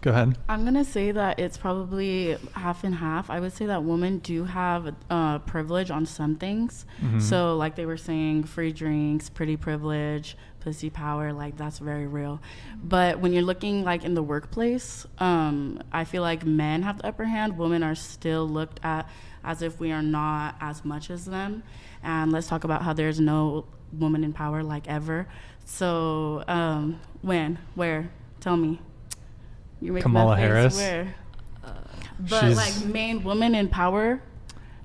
Go ahead. I'm going to say that it's probably half and half. I would say that women do have privilege on some things. Mm-hmm. So like they were saying, free drinks, pretty privilege, pussy power, like that's very real. But when you're looking like in the workplace, I feel like men have the upper hand. Women are still looked at as if we are not as much as them. And let's talk about how there's no woman in power like ever. So when, where, tell me. You're making Kamala that face. Harris. Where? But like main woman in power,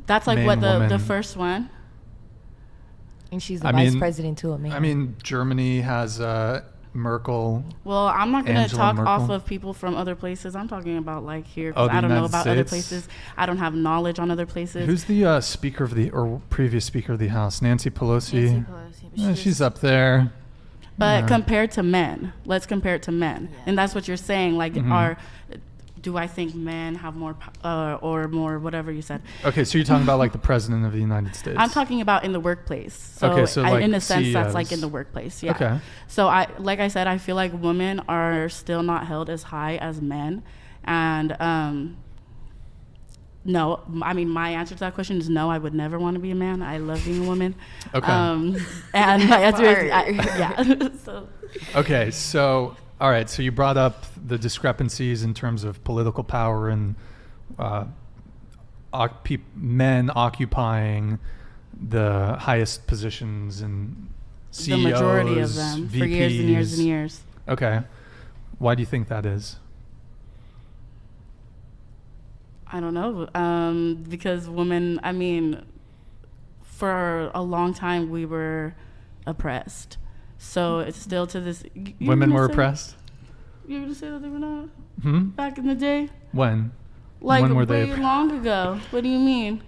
that's like what the first one. And she's the vice president too. I mean, Germany has Merkel. Well, I'm not going to talk Merkel. off of people from other places. I'm talking about like here. Oh, I don't know United about States? other places. I don't have knowledge on other places. Who's the speaker of the, or previous speaker of the House? Nancy Pelosi. She's up there. But compared to men, let's compare it to men. Yeah. And that's what you're saying. Like, do I think men have more, or more, whatever you said? Okay, so you're talking about like the president of the United States. I'm talking about in the workplace. So, like in a sense, CEOs. that's like in the workplace. Yeah. Okay. So like I said, I feel like women are still not held as high as men. And, no, I mean, my answer to that question is no, I would never want to be a man. I love being a woman. Okay. And my answer is, yeah. So. Okay, so, all right, so you brought up the discrepancies in terms of political power and men occupying the highest positions and CEOs, the majority of them VPs. For years and years and years. Okay. Why do you think that is? I don't know, because women, I mean, for a long time we were oppressed. So it's still to this... Women were oppressed? You were going to say that they were not? Hmm? Back in the day? When? Like when were way long ago. What do you mean?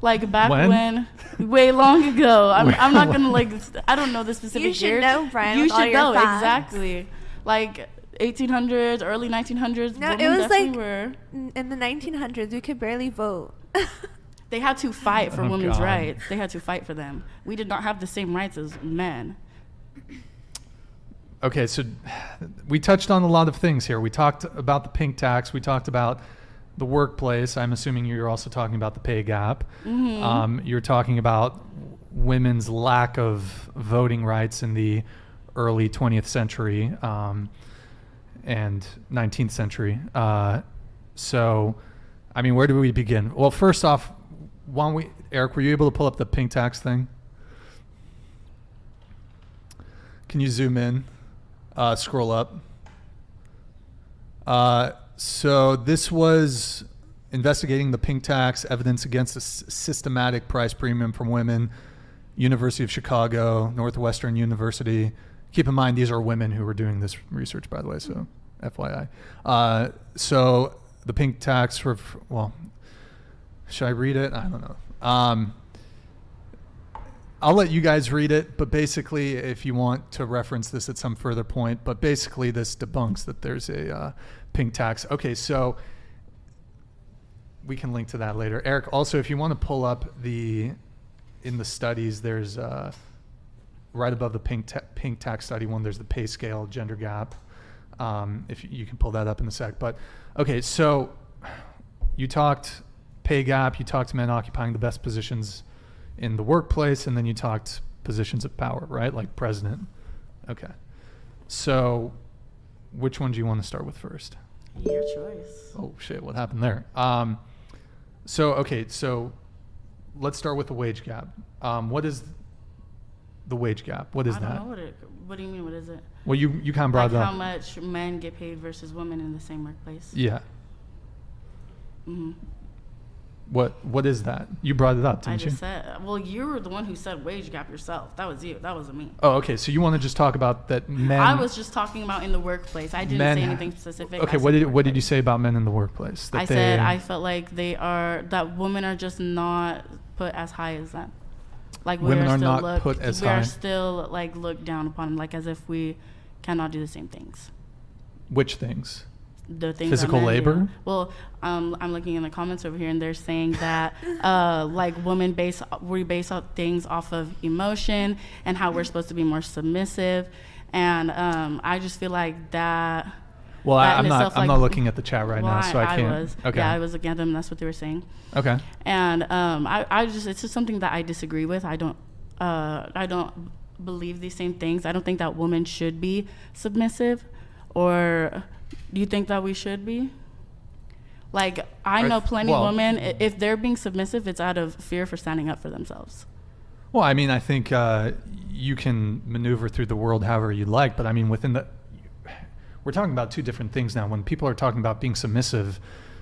Like back when? Way long ago. I'm not going to like, I don't know the specific years. You should know, Brian. You should know, facts. Exactly. Like 1800s, early 1900s. No, it was like in the 1900s, we could barely vote. They had to fight for women's God. rights. They had to fight for them. We did not have the same rights as men. Okay, so we touched on a lot of things here. We talked about the pink tax. We talked about the workplace. I'm assuming you're also talking about the pay gap. Mm-hmm. You're talking about women's lack of voting rights in the early 20th century and 19th century. So, I mean, where do we begin? Well, first off, Eric, were you able to pull up the pink tax thing? Can you zoom in? Scroll up. So this was investigating the pink tax, evidence against a systematic price premium from women, University of Chicago, Northwestern University. Keep in mind, these are women who were doing this research, by the way, so FYI. So the pink tax for, well, should I read it? I don't know. I'll let you guys read it, but basically, if you want to reference this at some further point, but basically this debunks that there's a pink tax. Okay, so we can link to that later. Eric, also, if you want to pull up in the studies, there's right above the pink tax study one, there's the pay scale, gender gap. If you can pull that up in a sec. But okay, so you talked pay gap, you talked men occupying the best positions in the workplace, and then you talked positions of power, right? Like president. Okay. So which one do you want to start with first? Your choice. Oh shit, what happened there? So let's start with the wage gap. What is the wage gap? What is that? I don't know what do you mean, what is it? Well, you kind of brought it up. How much men get paid versus women in the same workplace? Yeah. Mm-hmm. What is that? You brought it up, didn't you? I just said, well, you were the one who said wage gap yourself. That was you. That wasn't me. Oh, okay. So you want to just talk about that men... I was just talking about in the workplace. I didn't say anything specific. Okay, what did you say about men in the workplace? I said I felt like that women are just not put as high as them. Like women are not put as high. We are still like looked down upon, like as if we cannot do the same things. Which things? The things physical labor? Do. Well, I'm looking in the comments over here, and they're saying that like we base things off of emotion and how we're supposed to be more submissive, and I just feel like that Well, That I'm in not. itself, I'm like- not looking at the chat right well, now, so I can't. was. Okay. Yeah, I was looking at them. That's what they were saying. Okay. And it's just something that I disagree with. I don't believe these same things. I don't think that women should be submissive, or do you think that we should be? Like, I know plenty of women, if they're being submissive, it's out of fear for standing up for themselves. Well, I mean, I think you can maneuver through the world however you like, but I mean, we're talking about two different things now. When people are talking about being submissive,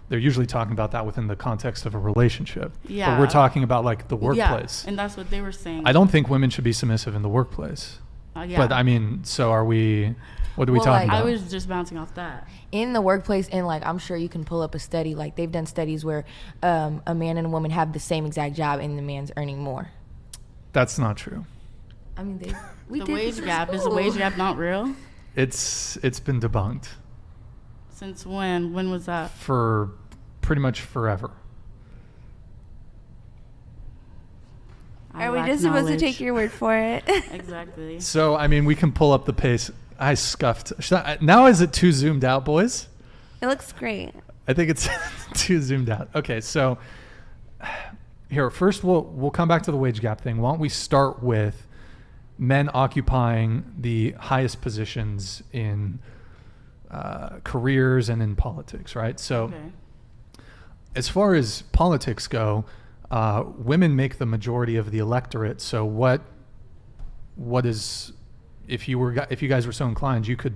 they're usually talking about that within the context of a relationship. Yeah. But we're talking about like the workplace. Yeah, and that's what they were saying. I don't think women should be submissive in the workplace. Yeah. But I mean, so are we? What are we Well, talking like, about? I was just bouncing off that. In the workplace, and like I'm sure you can pull up a study, like they've done studies where a man and a woman have the same exact job and the man's earning more. That's not true. I mean, The wage gap, is the wage gap not real? It's been debunked Since when? When was that? for pretty much forever. Are we just supposed to take your word for it? Exactly. So I mean, we can pull up the pace. I scuffed. Now is it too zoomed out, boys? It looks great. I think it's too zoomed out. Okay, so here first we'll come back to the wage gap thing. Why don't we start with men occupying the highest positions in careers and in politics, right? So Okay. as far as politics go, women make the majority of the electorate. So what is, if you guys were so inclined, you could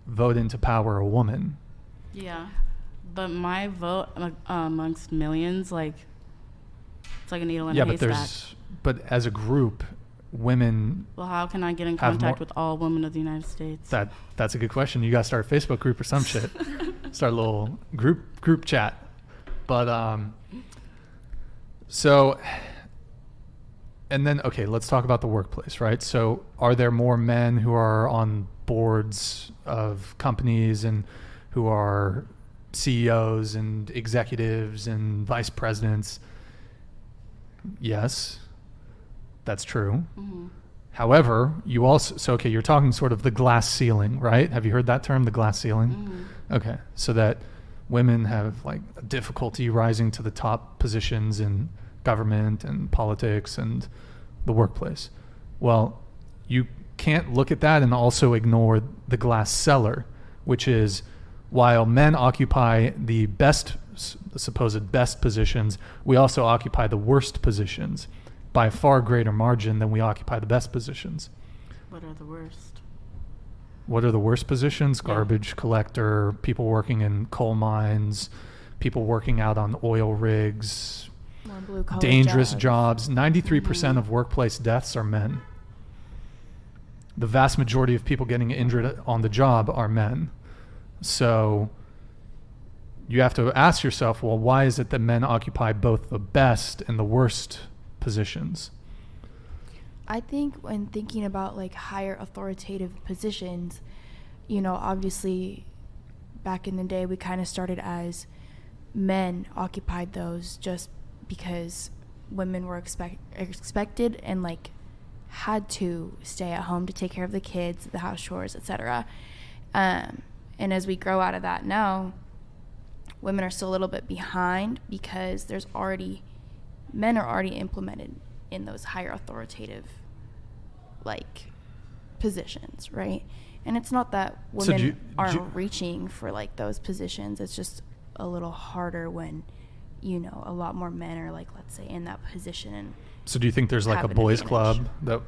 vote into power a woman. Yeah. But my vote amongst millions, like, it's like a needle in a haystack. But as a group, women. Well, how can I get in have contact more- with all women of the United States? That's a good question. You got to start a Facebook group or some shit. Start a little group chat. But so, and then okay, let's talk about the workplace, right? So, are there more men who are on boards of companies and who are CEOs and executives and vice presidents? Yes, that's true. Mm-hmm. However, you also, so okay, you're talking sort of the glass ceiling, right? Have you heard that term, the glass ceiling? Mm-hmm. Okay, so that women have like difficulty rising to the top positions in government and politics and the workplace. Well, you can't look at that and also ignore the glass cellar, which is while men occupy the supposed best positions, we also occupy the worst positions by a far greater margin than we occupy the best positions. What are the worst? What are the worst positions? Yeah. Garbage collector, people working in coal mines, people working out on oil rigs, More blue-collar dangerous jobs. 93% Mhm. of workplace deaths are men. The vast majority of people getting injured on the job are men. So you have to ask yourself, well, why is it that men occupy both the best and the worst positions? I think when thinking about like higher authoritative positions, you know, obviously back in the day we kind of started as men occupied those just because women were expected and like had to stay at home to take care of the kids, the house chores, etc. And as we grow out of that now, women are still a little bit behind because men are already implemented in those higher authoritative like positions, right? And it's not that women aren't reaching for like those positions. It's just a little harder when, you know, a lot more men are like, let's say, in that position. And So do you think there's like a have an boys advantage. club that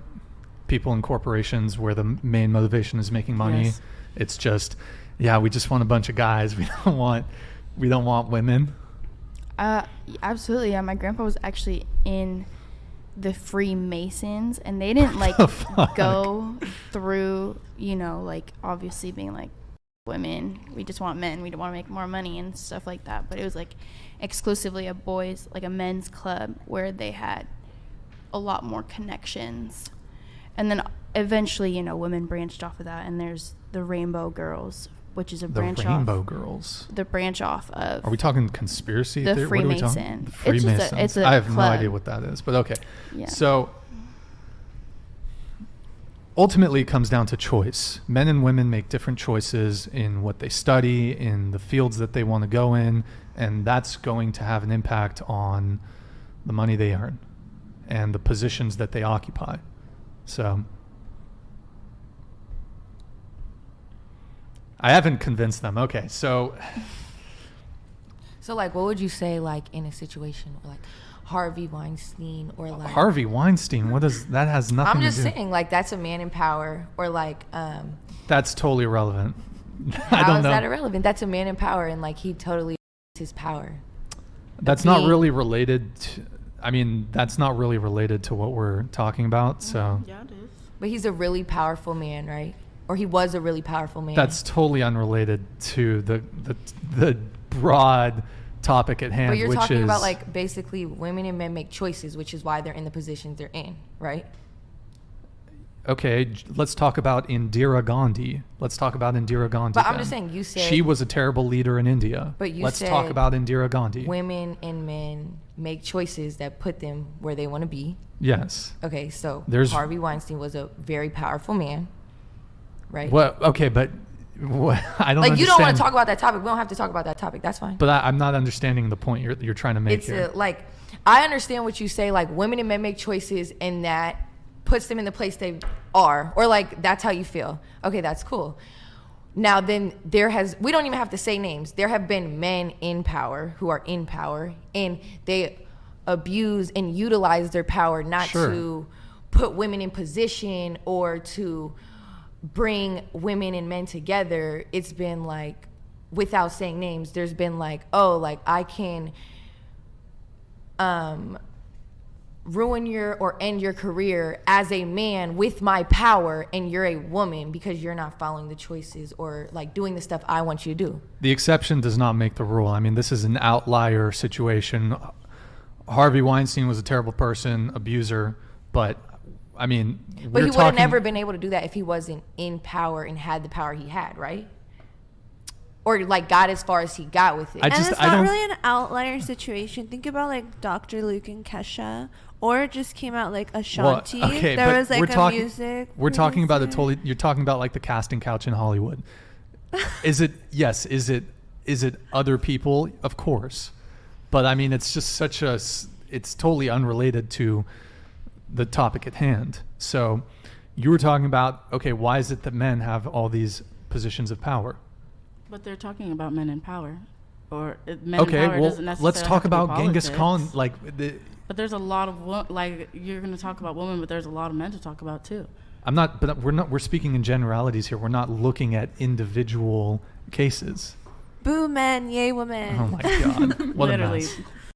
people in corporations where the main motivation is making money? Yes. It's just, yeah, we just want a bunch of guys. We don't want women. Absolutely, yeah. My grandpa was actually in the Freemasons, and they didn't like the fuck? go through, you know, like obviously being like, women, we just want men, we don't want to make more money and stuff like that. But it was like exclusively a men's club where they had a lot more connections. And then eventually, you know, women branched off of that, and there's the Rainbow Girls, which is a branch The Rainbow Girls. The branch off of Are we talking conspiracy the theory? What are we talking? Freemason. The It's just Freemasons. it's a I have no club. idea what that is, but okay. Yeah. So ultimately it comes down to choice. Men and women make different choices in what they study, in the fields that they want to go in, and that's going to have an impact on the money they earn and the positions that they occupy. So I haven't convinced them. Okay, so like, what would you say, like, in a situation like Harvey Weinstein or like Harvey Weinstein, what does that has nothing I'm just to do. saying, like, that's a man in power, or like That's totally irrelevant. I how don't is know. that irrelevant? That's a man in power, and like he totally his power. That's not really related to, I mean, that's not really related to what we're talking about. So Yeah, it is. But he's a really powerful man, right? Or he was a really powerful man. that's totally unrelated to the broad topic at hand, But you're which talking is about, like, basically women and men make choices, which is why they're in the positions they're in, right? okay. Let's talk about Indira Gandhi. Let's talk about Indira Gandhi. But I'm then. just saying, you said she was a terrible leader in India. But you let's talk said about Indira Gandhi. women and men make choices that put them where they want to be. Yes. Okay, so There's- Harvey Weinstein was a very powerful man, right? Well, okay, but what, I don't Like, you don't want understand- to talk about that topic. We don't have to talk about that topic. That's fine. But I'm not understanding the point you're trying to make It's here. like, I understand what you say, like, women and men make choices and that puts them in the place they are, or like that's how you feel. Okay, that's cool. Now then, we don't even have to say names. There have been men in power who are in power, and they abuse and utilize their power not Sure. to put women in position or to bring women and men together. It's been like, without saying names, there's been like, oh, like, I can ruin your or end your career as a man with my power, and you're a woman because you're not following the choices or like doing the stuff I want you to do. The exception does not make the rule. I mean, this is an outlier situation. Harvey Weinstein was a terrible person, abuser, but I mean, But he would have never been able to do that if he wasn't in power and had the power he had, right? Or like got as far as he got with it. I And just- it's I not don't- really an outlier situation. Think about like Dr. Luke and Kesha, or it just came out like Ashanti. okay, there but was like we're a talking- music. We're talking about a producer. totally. You're talking about like the casting couch in Hollywood. Is it? Yes. Is it other people? Of course, but I mean, it's just such a. It's totally unrelated to the topic at hand. So, you were talking about, okay, why is it that men have all these positions of power? But they're talking about men in power, or men Okay, in power well, doesn't necessarily let's talk have to be about Genghis politics. Khan. Like, But there's a lot of like you're going to talk about women, but there's a lot of men to talk about too. I'm not. But we're not. We're speaking in generalities here. We're not looking at individual cases. Boo men, yay women. Oh my God! What a Literally. mess.